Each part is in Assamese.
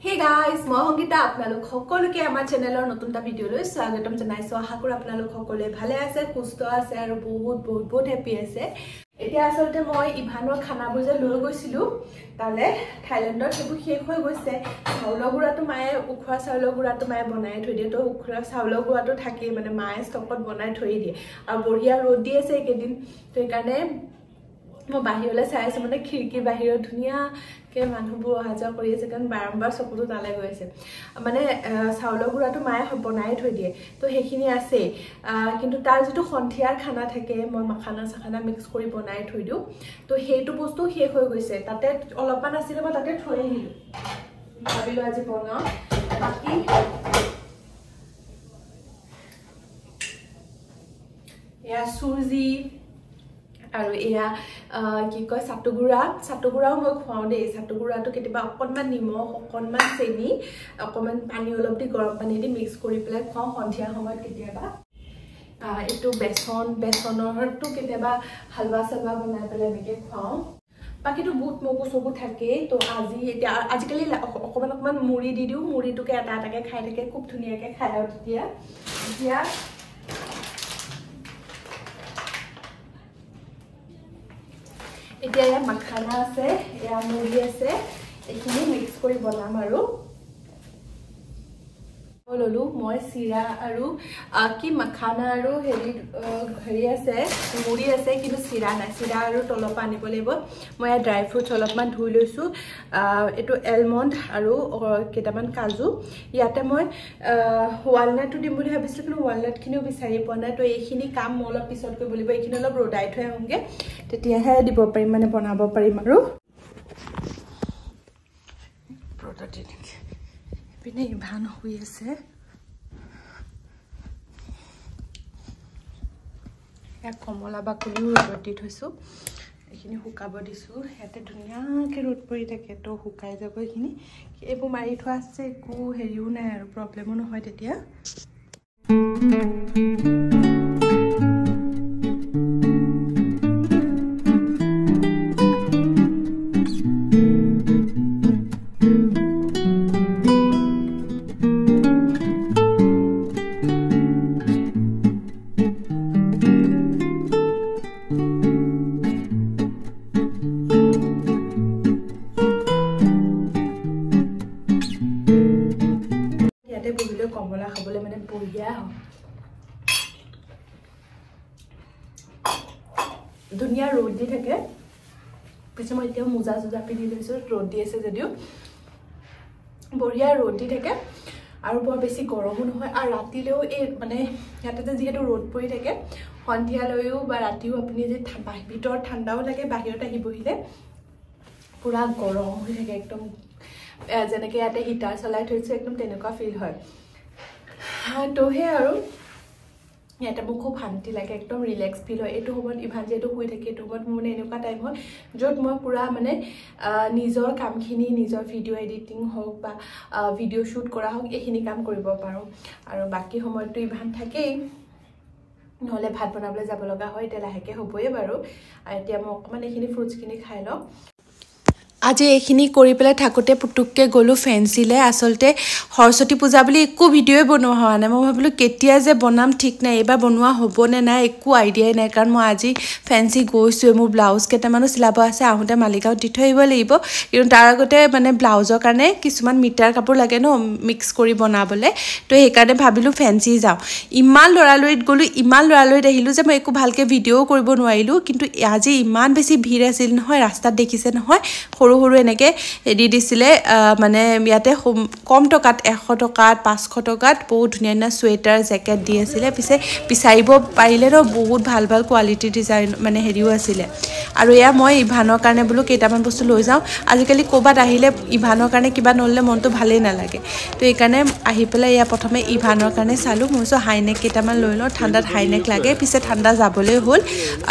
Hey guys, মই সংগীতা আপোনালোক সকলোকে আমাৰ চেনেলৰ নতুনটা ভিডিঅলৈ স্বাগতম জনাইছো। আশা কৰো আপোনালোক সকলোৱে ভালে আছে, সুস্থ আছে আৰু বহুত হেপি আছে। এতিয়া আসলতে মই ইভানৰ খানাবোৰ যে লৈ গৈছিলো তালে থাইলেণ্ডত সেবু শেষ হৈ গৈছে। চাউলৰ গুড়াটো মায়ে উখৰা চাউলৰ গুড়াটো মায়ে বনাই থৈ দিয়ে, তো উখৰা চাউলৰ গুড়াটো থাকে মানে মায়ে ষ্টকত বনাই থৈ দিয়ে আৰু বঢ়িয়া ৰ'দ দি আছে এইকেইদিন, তো সেইকাৰণে মই বাহিৰলৈ চাই আছো মানে খিৰিকী বাহিৰত ধুনীয়াকে মানুহবোৰ অহা যোৱা কৰি আছে, কাৰণ বাৰম্বাৰ চকুটো তালে গৈ আছে। মানে চাউলৰ গুড়াটো মায়ে বনাই থৈ দিয়ে, তো সেইখিনি আছে, কিন্তু তাৰ যিটো সন্ধিয়াৰ খানা থাকে মই মাখানা চাখানা মিক্স কৰি বনাই থৈ দিওঁ, তো সেইটো বস্তু শেষ হৈ গৈছে। তাতে অলপমান আছিলে মই তাতে থৈ আহিলো, ভাবিলো আজি বনাও। বাকি এয়া চুজি আৰু এয়া কি কয় চাটুগুড়াও মই খুৱাওঁ দেই। চাটুগুড়াটো কেতিয়াবা অকণমান নিমখ, অকণমান চেনি, অকণমান পানী অলপ দি গৰম পানী দি মিক্স কৰি পেলাই খুৱাওঁ সন্ধিয়া সময়ত কেতিয়াবা। এইটো বেচনৰটো কেতিয়াবা হালৱা চালৱা বনাই পেলাই এনেকৈ খুৱাওঁ। বাকীটো বুট মগু চগু থাকেই, তো আজিকালি অকণমান মুড়ি দি দিওঁ, মুড়িটোকে এটা এটাকৈ খাই থাকে, খুব ধুনীয়াকৈ খাই আৰু তেতিয়া এতিয়া ইয়াত মাখানা আছে, এয়া মুড়ি আছে, এইখিনি মিক্স কৰি বনাম। আৰু ললো মই চিৰা আৰু কি মাখানা আৰু হেৰি আছে, মুড়ি আছে, কিন্তু চিৰা নাই। চিৰা আৰু তলৰ পৰা আনিব লাগিব। মই ইয়াত ড্ৰাই ফ্ৰুটছ অলপমান ধুই লৈছোঁ। এইটো এলমণ্ড আৰু কেইটামান কাজু। ইয়াতে মই ৱালনাটটো দিম বুলি ভাবিছিলোঁ, কিন্তু ৱালনাটখিনিও বিচাৰি পোৱা নাই, তো এইখিনি কাম মই অলপ পিছত কৰিব লাগিব। এইখিনি অলপ ৰ'দাই থৈ আহোঁগৈ, তেতিয়াহে দিব পাৰিম, মানে বনাব পাৰিম। আৰু পিনে ইভান শুই আছে, ইয়াত কমলা বাকলিও ৰ'দত দি থৈছোঁ, এইখিনি শুকাব দিছোঁ। ইয়াতে ধুনীয়াকৈ ৰ'দ পৰি থাকে, তো শুকাই যাব এইখিনি। এইবোৰ মাৰি থোৱা আছে, একো হেৰিও নাই আৰু প্ৰব্লেমো নহয় তেতিয়া। বহিলে কমলা খাবলৈ মানে বঢ়িয়া হয়, ধুনীয়া ৰ'দ দি থাকে। পিছে মই এতিয়া মোজা চোজা পিন্ধি লৈছোঁ, ৰ'দ দি আছে যদিও বঢ়িয়া ৰ'দ দি থাকে আৰু বৰ বেছি গৰমো নহয়। আৰু ৰাতিলৈও এই মানে ইয়াতে যিহেতু ৰ'দ পৰি থাকে, সন্ধিয়ালৈও বা ৰাতিও আপুনি যে ভিতৰত ঠাণ্ডাও লাগে, বাহিৰত আহি বহিলে পূৰা গৰম হৈ থাকে একদম, যেনেকৈ ইয়াতে হিটাৰ চলাই থৈছে একদম তেনেকুৱা ফিল হয়। তো সেই আৰু ইয়াতে মোৰ খুব শান্তি লাগে, একদম ৰিলেক্স ফিল হয়। এইটো সময়ত ইভান যিহেতু শুই থাকে, এইটো সময়ত মোৰ মানে এনেকুৱা টাইম হয় য'ত মই পূৰা মানে নিজৰ কামখিনি, নিজৰ ভিডিঅ' এডিটিং হওক বা ভিডিঅ' শ্বুট কৰা হওক, এইখিনি কাম কৰিব পাৰোঁ। আৰু বাকী সময়ততো ইভান থাকেই, নহ'লে ভাত বনাবলৈ যাব লগা হয়। এতিয়া লাহেকৈ হ'বই বাৰু। আৰু এতিয়া মই অকণমান এইখিনি ফ্ৰুটছখিনি খাই লওঁ। আজি এইখিনি কৰি পেলাই থাকোঁতে পুটুককৈ গ'লোঁ ফেঞ্চিলৈ। আচলতে সৰস্বতী পূজা বুলি একো ভিডিঅ'ই বনোৱা হোৱা নাই। মই ভাবিলোঁ কেতিয়া যে বনাম ঠিক নাই, এইবাৰ বনোৱা হ'বনে নাই একো আইডিয়াই নাই, কাৰণ মই আজি ফেঞ্চি গৈছোঁৱে। মোৰ ব্লাউজ কেইটামানো চিলাব আছে, আহোঁতে মালিগাঁৱত দি থৈ আহিব লাগিব, কিন্তু তাৰ আগতে মানে ব্লাউজৰ কাৰণে কিছুমান মিটাৰ কাপোৰ লাগে ন মিক্স কৰি বনাবলৈ, তো সেইকাৰণে ভাবিলোঁ ফেঞ্চি যাওঁ। ইমান লৰালৰিত গ'লোঁ, ইমান লৰালৰিত আহিলোঁ যে মই একো ভালকৈ ভিডিঅ'ও কৰিব নোৱাৰিলোঁ। কিন্তু আজি ইমান বেছি ভিৰ আছিল নহয়, ৰাস্তাত দেখিছে নহয়, সৰু এনেকৈ দি দিছিলে। মানে ইয়াতে কম টকাত, 100 টকাত, 500 টকাত বহুত ধুনীয়া ধুনীয়া চুৱেটাৰ জেকেট দি আছিলে। পিছে বিচাৰিব পাৰিলে ন বহুত ভাল ভাল কোৱালিটিৰ ডিজাইন মানে হেৰিও আছিলে। আৰু এয়া মই ইভানৰ কাৰণে বোলো কেইটামান বস্তু লৈ যাওঁ। আজিকালি ক'ৰবাত আহিলে ইভানৰ কাৰণে কিবা নল'লে মনটো ভালেই নালাগে, তো সেইকাৰণে আহি পেলাই এয়া প্ৰথমে ইভানৰ কাৰণে চালোঁ। মই ভাবিছোঁ হাইনেক কেইটামান লৈ লওঁ, ঠাণ্ডাত হাইনেক লাগে। পিছে ঠাণ্ডা যাবলৈ হ'ল।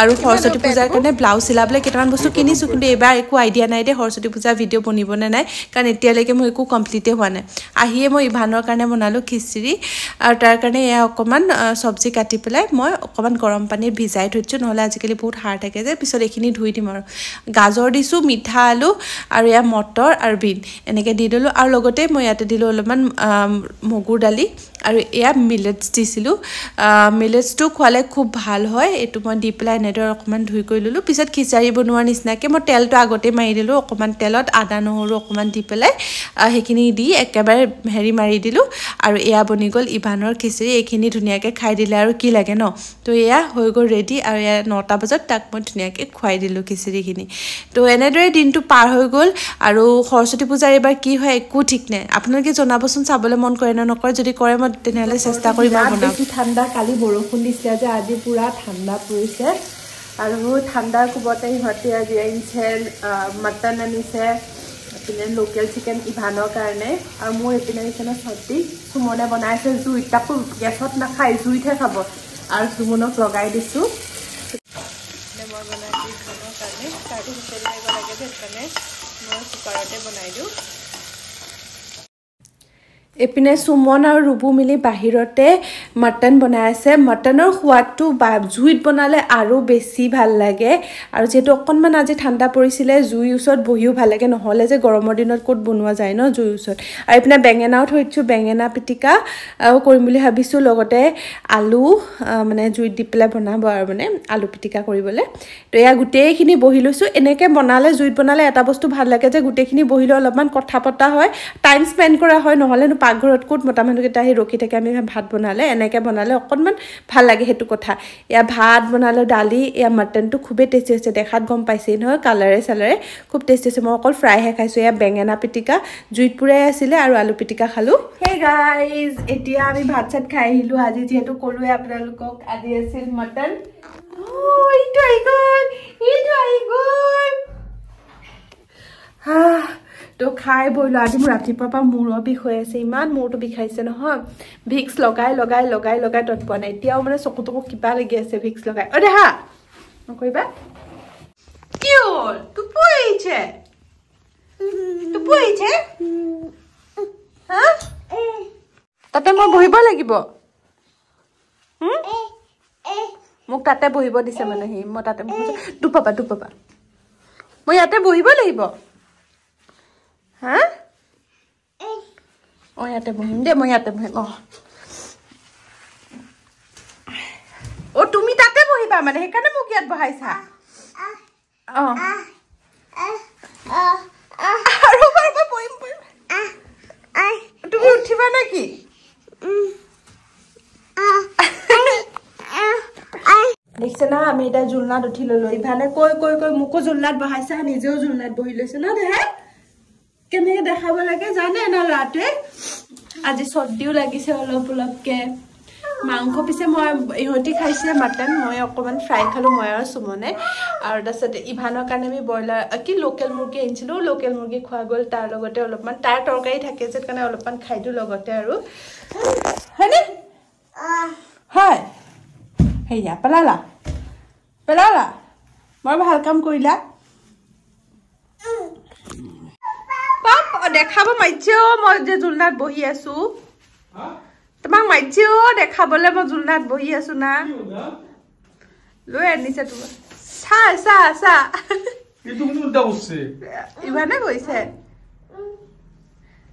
আৰু সৰস্বতী পূজাৰ কাৰণে ব্লাউজ চিলাবলৈ কেইটামান বস্তু কিনিছোঁ, কিন্তু এইবাৰ একো আইডিয়া নাই দে সৰস্বতী পূজা ভিডিঅ' বনিবনে নাই কাৰণ এতিয়ালৈকে মই একো কমপ্লিটে হোৱা নাই আহিয়ে মই ইভানৰ কাৰণে বনালোঁ খিচিৰি আৰু তাৰ কাৰণে এয়া অকণমান চব্জি কাটি পেলাই মই অকণমান গৰম পানীত ভিজাই থৈছোঁ নহ'লে আজিকালি বহুত হাড় থাকে যে পিছত এইখিনি ধুই দিম আৰু গাজৰ দিছোঁ মিঠা আলু আৰু এয়া মটৰ আৰু বিন এনেকৈ দি দিলোঁ আৰু লগতে মই ইয়াতে দিলোঁ অলপমান মগুৰ দালি আৰু এয়া মিলেটছ দিছিলোঁ মিলেটছটো খোৱালে খুব ভাল হয় এইটো মই দি পেলাই এনেদৰে অকণমান ধুই কৰি ল'লোঁ পিছত খিচাৰি বনোৱাৰ নিচিনাকৈ মই তেলটো আগতে মাৰি দিলোঁ অকণমান তেলত আদা নহৰু অকণমান দি পেলাই সেইখিনি দি একেবাৰে মাৰি দিলোঁ আৰু এয়া বনি গ'ল ইভানৰ খিচিৰি এইখিনি ধুনীয়াকৈ খাই দিলে আৰু কি লাগে ন তো এয়া হৈ গ'ল ৰেডি আৰু এয়া 9টা বজাত তাক মই ধুনীয়াকৈ খুৱাই দিলোঁ খিচিৰিখিনি তো এনেদৰে দিনটো পাৰ হৈ গ'ল আৰু সৰস্বতী পূজাৰ এইবাৰ কি হয় একো ঠিক নাই আপোনালোকে জনাবচোন চাবলৈ মন কৰে নে নকৰে যদি কৰে মই তেনেহ'লে চেষ্টা কৰিম আৰু বনাম বেছি ঠাণ্ডা কালি বৰষুণ দিছিলে যে আজি পুৰা ঠাণ্ডা পৰিছে আৰু ঠাণ্ডাৰ কোবতে ইহঁতে আজি আনিছে মটন আনিছে এইপিনে লোকেল চিকেন ইভানৰ কাৰণে আৰু মোৰ এইপিনে আনিছে ন চব্জি সুমনে বনাইছে জুইত তাকো গেছত নাখায় জুইতহে খাব আৰু সুমনক লগাই দিছোঁ মই বনাইছোঁ ইভানৰ কাৰণে তাতো হুচৰি মাৰিব লাগে যে সেইকাৰণে মই কুকাৰতে বনাই দিওঁ এইপিনে সুমন আৰু ৰুবু মিলি বাহিৰতে মটন বনাই আছে মটনৰ সোৱাদটো জুইত বনালে আৰু বেছি ভাল লাগে আৰু যিহেতু অকণমান আজি ঠাণ্ডা পৰিছিলে জুইৰ ওচৰত বহিও ভাল লাগে নহ'লে যে গৰমৰ দিনত ক'ত বনোৱা যায় ন জুইৰ ওচৰত আৰু এইপিনে বেঙেনাও থৈছোঁ বেঙেনা পিটিকা কৰিম বুলি ভাবিছোঁ লগতে আলু মানে জুইত দি পেলাই বনাব আৰু মানে আলু পিটিকা কৰিবলৈ তো এয়া গোটেইখিনি বহি লৈছোঁ এনেকৈ বনালে জুইত বনালে এটা বস্তু ভাল লাগে যে গোটেইখিনি বহিলে অলপমান কথা পতা হয় টাইম স্পেণ্ড কৰা হয় নহ'লে পাকঘৰত ক'ত মতা মানুহকেইটা আহি ৰখি থাকে আমি ভাত বনালে এনেকৈ বনালে অকণমান ভাল লাগে সেইটো কথা এয়া ভাত বনালোঁ দালি এয়া মটনটো খুবেই টেষ্টি হৈছে দেখাত গম পাইছেই নহয় কালাৰে চালাৰে খুব টেষ্টি হৈছে মই অকল ফ্ৰাইহে খাইছোঁ এয়া বেঙেনা পিটিকা জুইত পুৰাই আছিলে আৰু আলু পিটিকা খালোঁ হে গাইজ এতিয়া আমি ভাত চাত খাই আহিলোঁ আজি যিহেতু ক'লোৱে আপোনালোকক আজি আছিল মটন এইটো আহি গ'ল তো খাই বইলোঁ আজি মোৰ ৰাতিপুৱাৰ পৰা মূৰৰ বিষ হৈ আছে ইমান মূৰটো বিষাইছে নহয় ভিক্স লগাই তত পোৱা নাই এতিয়াও মানে চকু তকু কিবা লাগি আছে ভিক্স লগাই দেহা নকৰিবা কি হ'ল টোপু আহিছে হা তাতে মই বহিব লাগিব মোক তাতে বহিব দিছে মানে সি মই তাতে দুপাবা মই ইয়াতে বহিব লাগিব হা ইয়াতে বহিম দে মই ইয়াতে বহিম তুমি তাতে বহিবা মানে সেইকাৰণে মোক ইয়াত বহাইছা আৰু বহিম তুমি উঠিবা নেকি দেখিছে না আমি এতিয়া জোলনাত উঠি ললো ইভানে কৈ মোকো জোলনাত বহাইছা নিজেও জোলনাত বহি লৈছে ন দেহা কেনেকে দেখাব লাগে জানে না ল'ৰাটোৱে আজি চৰ্দিও লাগিছে অলপকে মাংস পিছে মই ইহঁতি খাইছে মটন মই অকণমান ফ্ৰাই খালোঁ মই আৰু সুমনে আৰু তাৰপিছত ইভানৰ কাৰণে আমি ব্ৰইলাৰ কি লোকেল মুৰ্গী আনিছিলোঁ লোকেল মুৰ্গী খোৱা গ'ল তাৰ লগতে অলপমান তাৰ তৰকাৰী থাকে যে কাৰণে অলপমান খাই দিওঁ লগতে আৰু হয়নে হয় সেয়া পেলালা বৰ ভাল কাম কৰিলা দেখাব মাইছে মই যে জোলনাত বহি আছো তোমাক মাইছে দেখাবলে মই জোলনাত বহি আছো না লৈ আনিছে তোমাক চা ইভানে কৈছে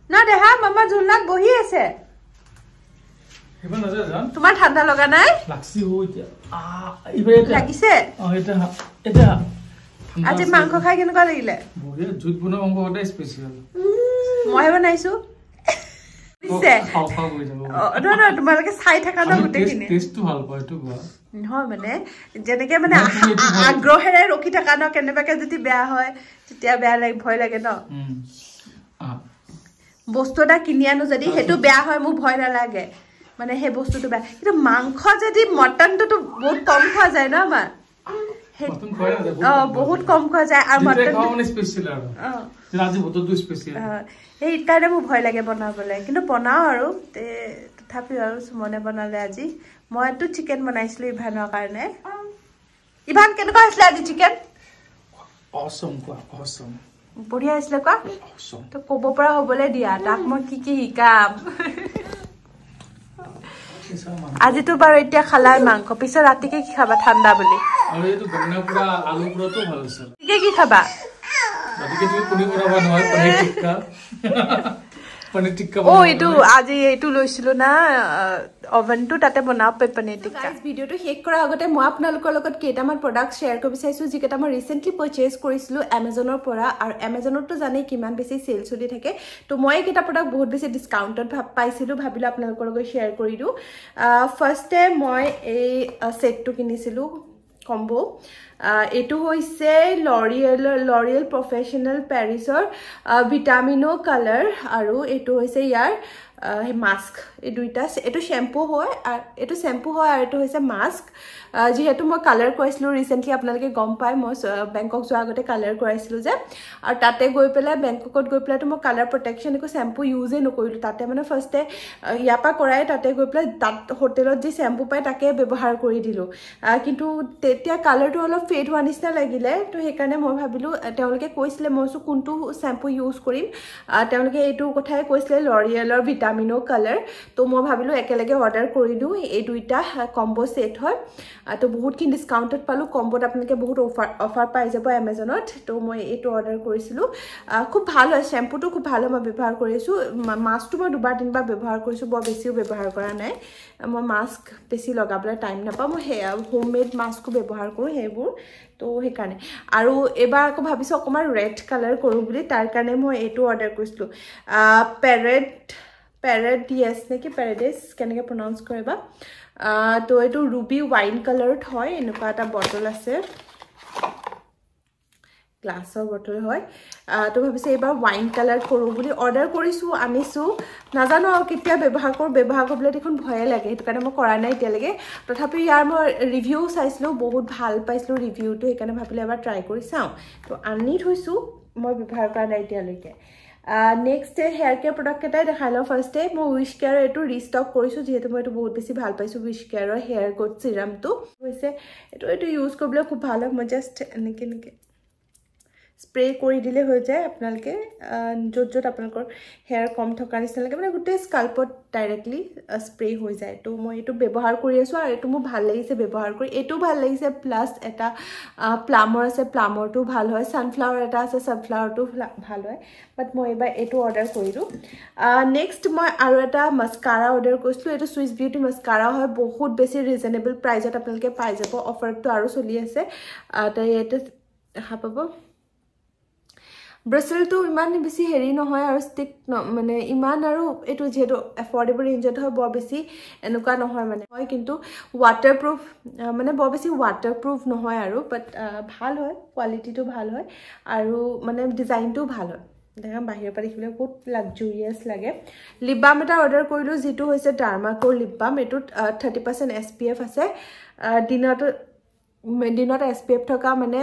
না দেহা মামা জোলনাত বহি আছে তোমাৰ ঠাণ্ডা লগা নাই লাগিছে আজি মাংস খাই কেনেকুৱা লাগিলে মইহে বনাইছো তোমালোকে চাই থাকা ন গোটেইখিনি নহয় মানে যেনেকে মানে আগ্ৰহেৰে ৰখি থকা ন কেনেবাকে যদি বেয়া হয় তেতিয়া বেয়া লাগে ভয় লাগে ন বস্তু এটা কিনি আনো যদি সেইটো বেয়া হয় মোৰ ভয় নালাগে মানে সেই বস্তুটো বেয়া কিন্তু মাংস যদি মটনটোতো বহুত কম খোৱা যায় ন আমাৰ বহুত কম খোৱা যায় আৰু সেইকাৰণে মোৰ ভয় লাগে বনাবলৈ কিন্তু বনাওঁ আৰু তথাপিও আৰু সুমনে বনালে আজি মইতো চিকেন বনাইছিলো ইভানৰ কাৰণে ইভান কেনেকুৱা হৈছিলে আজি চিকেন বঢ়িয়া আছিলে কোৱা তো ক'ব পৰা হ'বলৈ দিয়া তাক মই কি শিকাম আজিতো বাৰু এতিয়া খালাই মাংস পিছত ৰাতিকে কি খাবা ঠাণ্ডা বুলি আৰু এইটো গমনা পুৰা আলু পুৰাটো ভাল আছে কি খাবা ৰাতিকে তুমি পুনি বনাবা নহয় পনীৰ টিক্কা পনীৰ টিক্কা ও এইটো আজি এইটো লৈছিলো না ওভেনটো তাতে বনাব পনীৰ টিক্কা গাইস ভিডিওটো শেষ কৰাৰ আগতে মই আপোনালোকৰ লগত কেইটামান প্ৰডাক্ট শ্বেয়াৰ কৰিব বিচাৰিছো যিকেইটা মই ৰিসেন্টলি পাৰচেজ কৰিছিলো Amazonৰ পৰা আৰু Amazonতো জানেই কিমান বেছি সেল চলি থাকে তো মই এইকেইটা প্ৰডাক্ট বহুত বেছি ডিসকাউন্টত পাইছিলো ভাবিলো আপোনালোকৰ লগত শ্বেয়াৰ কৰি দিও ফাৰ্ষ্টে মই এই সেটটো কিনিছিলো কম্বো এটো হৈছে লৰিয়েল প্ৰফেশনেল পেৰিছৰ ভিটামিনো কালাৰ আৰু এটো হৈছে ইয়াৰ মাস্ক এই দুইটা এটো শ্যাম্পু হয় আৰু এটো শ্যাম্পু হয় আৰু এটো হৈছে মাস্ক যেহেতু মই কালাৰ কৰাইছিলো ৰিসেন্টলি আপোনালোকে গম পায় মই বেংকক যোৱাৰ আগতে কালাৰ কৰাইছিলো যে আৰু তাতে গৈ পেলাই বেংককত গৈ পেলাই তো মই কালাৰ প্ৰটেকচন একো শ্যাম্পু ইউজে নকৰিলো তাতে মানে ফাৰ্ষ্টে ইয়াপা কৰাই তাতে গৈ পেলাই তাত হোটেলত যে শ্যাম্পু পায় তাকে ব্যৱহাৰ কৰি দিলো কিন্তু তেতিয়া কালাৰটো অলপ ফেড হোৱা নিচিনা লাগিলে তো সেইকাৰণে মই ভাবিলো তেওঁলোকে কৈছিলে মই কোনটো শ্যাম্পু ইউজ কৰিম তেওঁলোকে এইটো কথাই কৈছিলে লৰিয়েলৰ ভিটামিনো কালাৰ তো মই ভাবিলো একেলগে অৰ্ডাৰ কৰি দিও এই দুইটা কম্বো সেট হয় তো বহুতখিনি ডিসকাউন্টত পালো কম্বোত আপোনালোকে বহুত অফাৰ পাই যাব Amazonত তো মই এইটো অৰ্ডাৰ কৰিছিলো খুব ভাল হয় শ্যাম্পুটো খুব ভাল মই ব্যৱহাৰ কৰিছো মাস্কটো মই দুবাৰ তিনবাৰ ব্যৱহাৰ কৰিছো বৰ বেছিও ব্যৱহাৰ কৰা নাই মই মাস্ক বেছি লগাবলৈ টাইম নাপাওঁ মই হোমমেড মাস্কো ব্যৱহাৰ কৰো হেবোৰ তো সেইকাৰণে আৰু এবাৰ আকৌ ভাবিছো অকমান ৰেড কালাৰ কৰো বুলি তাৰ কাৰণে মই এইটো অৰ্ডাৰ কৰিছিলো Paradies নেকি Paradies কেনেকৈ প্ৰনাউন্স কৰিবা তো এইটো ruby wine colored হয় এনেকুৱা এটা বটল আছে গ্লাছৰ বটল হয় তো ভাবিছে এবাৰ ওয়াইন কালাৰ কৰো বুলি অৰ্ডাৰ কৰিছো আনিছো নাজানো আৰু কেতিয়া ব্যৱহাৰ কৰিবলৈ দেখোন ভয় লাগে সেইটো কাৰণে মই কৰা নাই এতিয়ালৈকে তথাপি ইয়াৰ মই ৰিভিউ চাইছিলো বহুত ভাল পাইছিলো ৰিভিউটো সেইকাৰণে ভাবিলে এবাৰ ট্ৰাই কৰি চাওঁ তো আনি থৈছো মই ব্যৱহাৰ কৰা নাই এতিয়ালৈকে নেক্সট হেয়াৰ কেয়াৰ প্ৰডাক্ট এটাই দেখাই লওঁ ফাৰ্ষ্টে মই উইশ কেয়াৰ এইটো ৰিষ্টক কৰিছো যেহেতু মই এইটো বহুত বেছি ভাল পাইছো উইশ কেয়াৰৰ হেয়াৰ গ্ৰোথ সিৰামটো হৈছে এইটো ইউজ কৰিবলৈ খুব ভাল হয় মই জাস্ট এনেকে স্প্ৰে কৰি দিলে হৈ যায় আপোনালোকে য'ত আপোনালোকৰ হেয়াৰ কম থকা নিচিনা লাগে মানে গোটেই স্কাল্পত ডাইৰেক্টলি স্প্ৰে হৈ যায় তো মই এইটো ব্যৱহাৰ কৰি আছো আৰু এইটো মোৰ ভাল লাগিছে ব্যৱহাৰ কৰি এইটো ভাল লাগিছে প্লাস এটা প্লামৰ আছে প্লামৰটো ভাল হয় সানফ্লাৱাৰ এটা আছে সানফ্লাৱাৰটো ভাল হয় বাট মই এবাৰ এইটো অৰ্ডাৰ কৰিলো নেক্সট মই আৰু এটা মাস্কাৰা অৰ্ডাৰ কৰিছিলো এইটো সুইস বিউটি মাস্কাৰা হয় বহুত বেছি ৰিজনেবল প্ৰাইজত আপোনালোকে পাই যাব অফাৰটো আৰু চলি আছে তো ইয়াতে দেখা পাব ব্ৰাছেলটো ইমান বেছি হেৰি নহয় আৰু ষ্টিক মানে ইমান আৰু এটো যেটো এফৰ্ডেবল ৰেঞ্জত হয় বৰ বেছি এনেকুৱা নহয় মানে হয় কিন্তু ওয়াটাৰপ্ৰুফ মানে বৰ বেছি ওয়াটাৰপ্ৰুফ নহয় আৰু বাট ভাল হয় কোৱালিটিটো ভাল হয় আৰু মানে ডিজাইনটো ভাল হয় দেখা বাহিৰৰ পৰা দেখিলে বহুত লাক্সাৰিয়াছ লাগে লিপ বাম এটা অৰ্ডাৰ কৰিলো যেটো হৈছে ডাৰ্মাকোৰ লিপ বাম এটোত 30% SPF আছে দিনত SPF থকা মানে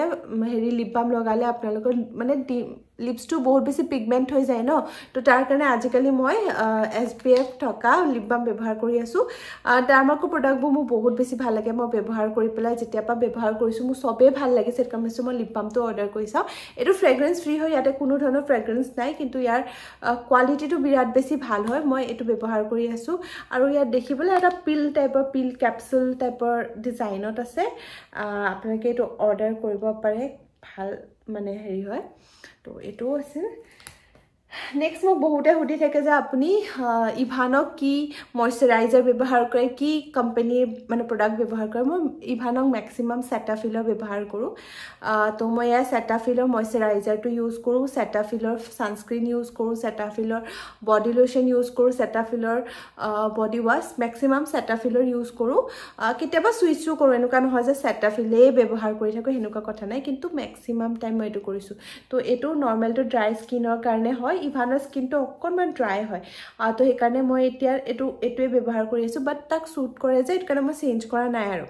হেৰি লিপ বাম লগালে আপোনালোকৰ মানে লিপসটো বহুত বেছি পিগমেন্ট হৈ যায় ন তো তাৰ কাৰণে আজিকালি মই SPF থকা লিপ বাম ব্যৱহাৰ কৰি আছো ডাৰ্মাকো প্ৰডাক্টবোৰ মোৰ বহুত বেছি ভাল লাগে মই ব্যৱহাৰ কৰি পেলাই যেতিয়াপা ব্যৱহাৰ কৰিছো মোৰ সবে ভাল লাগিছে কমেছো মই লিপ বামটো অৰ্ডাৰ কৰিছা এটো ফ্ৰেগ্ৰেন্স ফ্ৰী হয় ইয়াতে কোনো ধৰণৰ ফ্ৰেগ্ৰেন্স নাই কিন্তু ইয়াৰ কোৱালিটিটো বিৰাট বেছি ভাল হয় মই এটো ব্যৱহাৰ কৰি আছো আৰু ইয়াত দেখিবলৈ এটা পিল ক্যাপসুল টাইপৰ ডিজাইনত আছে আপোনালোকে এটো অৰ্ডাৰ কৰিব পাৰে ভাল মানে হেৰি হয় তো এটো আছে নেক্সট মই বহুতে হুদি থাকে যে আপুনি ইভানক কি ময়শ্চাৰাইজাৰ ব্যৱহাৰ কৰে কি কোম্পানীৰ মানে প্ৰডাক্ট ব্যৱহাৰ কৰে মই ইভানক ম্যাক্সিমাম সেটাফিলৰ ব্যৱহাৰ কৰো তো মই এই সেটাফিলৰ ময়শ্চাৰাইজাৰটো ইউজ কৰো সেটাফিলৰ সানস্ক্ৰিন ইউজ কৰো সেটাফিলৰ বডি লোশন ইউজ কৰো সেটাফিলৰ বডি ওয়াশ ম্যাক্সিমাম সেটাফিলৰ ইউজ কৰো কেতিয়াবা সুইচও কৰো এনেকুৱা নহয় যে সেটাফিলে ব্যৱহাৰ কৰি থাকো হেনেকুৱা কথা নাই কিন্তু ম্যাক্সিমাম টাইম মই এটো কৰিছো তো এটো নৰমাল তো ড্ৰাই স্কিনৰ কাৰণে হয় ইভানৰ স্কিনটো অকণমান ড্ৰাই হয় তো সেইকাৰণে মই এতিয়া এইটোৱে ব্যৱহাৰ কৰি আছোঁ বাট তাক শ্বুট কৰে যে এইটো কাৰণে মই চেঞ্জ কৰা নাই আৰু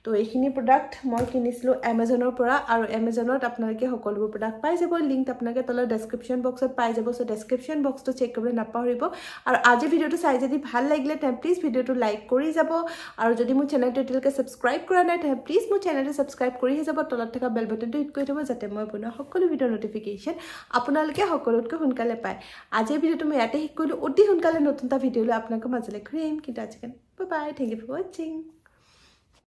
তো এইখিনি প্ৰডাক্ট মই কিনিছিলোঁ এমাজনৰ পৰা আৰু এমাজনত আপোনালোকে সকলোবোৰ প্ৰডাক্ট পাই যাব লিংক আপোনালোকে তলৰ ডেছক্ৰিপশ্যন বক্সত পাই যাব চ' ডেছক্ৰিপশ্যন বক্সটো চেক কৰিবলৈ নাপাহৰিব আৰু আজি ভিডিঅ'টো চাই যদি ভাল লাগিলে তেন্তে প্লিজ ভিডিঅ'টো লাইক কৰি যাব আৰু যদি মোৰ চেনেলটো এতিয়ালৈকে ছাবস্ক্ৰাইব কৰা নাই তেন্তে প্লিজ মোৰ চেনেলটো ছাবস্ক্ৰাইব কৰিহে যাব তলত থকা বেল বাটনটো হিট কৰি থ'ব যাতে মই বনোৱা সকলো ভিডিঅ'ৰ নটিফিকেশ্যন আপোনালোকে সকলোতকৈ সোনকালে পায় আজিৰ ভিডিঅ'টো মই ইয়াতে শেষ কৰিলোঁ অতি সোনকালে নতুন এটা ভিডিঅ' লৈ আপোনালোকৰ মাজলৈ ঘূৰি আহিম কিন্তু আজিকালি bye bye thank you for ৱাচিং